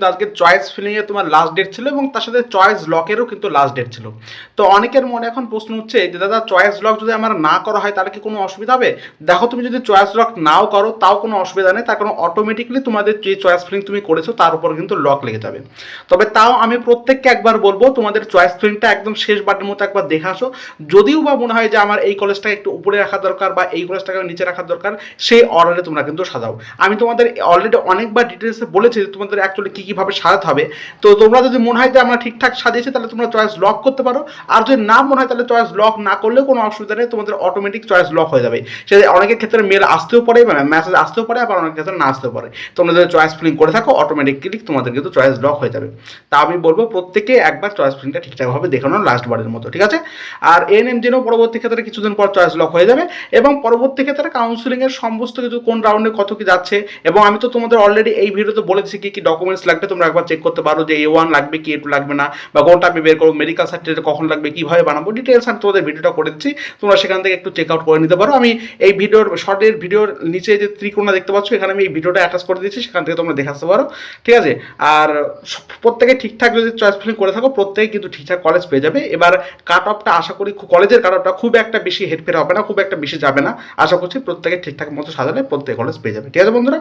আজকে choice filling এ তোমার last date ছিল এবং তার সাথে চয়েস লকেরও কিন্তু লাস্ট ডেট ছিল। তো অনেকের মনে এখন প্রশ্ন হচ্ছে যে দাদা চয়েস লক যদি আমার না করা হয় তাহলে কি কোনো অসুবিধা হবে? দেখো তুমি যদি চয়েস লক নাও করো তাও কোনো অসুবিধা নেই, তার কারণ অটোমেটিকলি তোমাদের যে চয়েস ফিলিং তুমি করেছো তার উপর কিন্তু লক লেগে যাবে। তবে তাও আমি প্রত্যেককে একবার বলবো তোমাদের চয়েস ফিলিংটা একদম শেষবারের মতো একবার দেখে আসো। যদিও বা মনে হয় যে আমার এই কলেজটাকে একটু উপরে রাখা দরকার বা এই কলেজটাকে নিচে রাখা দরকার, সেই অর্ডারে তোমরা কিন্তু সাজাও। আমি তোমাদের অলরেডি অনেকবার ডিটেলসে বলেছি যে তোমাদের অ্যাকচুয়ালি কী কীভাবে সাজাতে হবে। তো তোমরা যদি মনে হয় যে আমরা ঠিকঠাক সাজিয়েছি তাহলে তোমরা চয়েস লক করতে পারো, আর যদি না মনে হয় তাহলে চয়েস লক না করলেও কোনো অসুবিধা নেই, তোমাদের অটোমেটিক চয়েস লক হয়ে যাবে। সে অনেকের ক্ষেত্রে মেল আসতেও পারে, মেসেজ আসতেও পারে, আবার অনেকের ক্ষেত্রে না আসতেও পারে। তোমরা যদি চয়েস ফিলিং করে থাকো অটোমেটিকলি তোমাদের কিন্তু চয়েস লক হয়ে যাবে। তা আমি বলবো প্রত্যেকে একবার চয়েস ফিলিংটা ঠিকঠাকভাবে দেখানো লাস্ট বারের মতো, ঠিক আছে? আর এএনএম জেনেও পরবর্তী ক্ষেত্রে কিছুদিন পর চয়েস লক হয়ে যাবে এবং পরবর্তী ক্ষেত্রে কাউন্সিলিং এর সমস্ত কিছু কোন রাউন্ডে কত কি যাচ্ছে, এবং আমি তো তোমাদের অলরেডি এই ভিডিওতে বলেছি কি কি ডকুমেন্টস লাগবে, তোমরা একবার চেক করতে পারো যে A1 লাগবে কি A2 লাগবে না, বা কোনটা আমি বের করবো, মেডিকেল সার্টিফিকেট কখন লাগবে, কিভাবে বানাবো, ডিটেলস আমি তোমাদের ভিডিওটা করে দিচ্ছি, তোমরা সেখান থেকে একটু চেক আউট করে নিতে পারো। আমি এই ভিডিওর শর্টের ভিডিওর নিচে যে ত্রিকোণা দেখতে পাচ্ছ এখানে আমি এই ভিডিওটা অ্যাটাচ করে দিচ্ছি, সেখান থেকে তোমরা দেখে আসতে পারো, ঠিক আছে? আর প্রত্যেকে ঠিকঠাক যদি চয়েস ফিলিং করে থাকো প্রত্যেকে কিন্তু ঠিকঠাক কলেজ পেয়ে যাবে। এবার কাট অফটা আশা করি কলেজের কাট অফটা খুব একটা বেশি হেরফের হবে না, খুব একটা বেশি যাবে না, আশা করছি প্রত্যেকে ঠিকঠাক মতো সাজালে প্রত্যেক কলেজ পেয়ে যাবে, ঠিক আছে বন্ধুরা?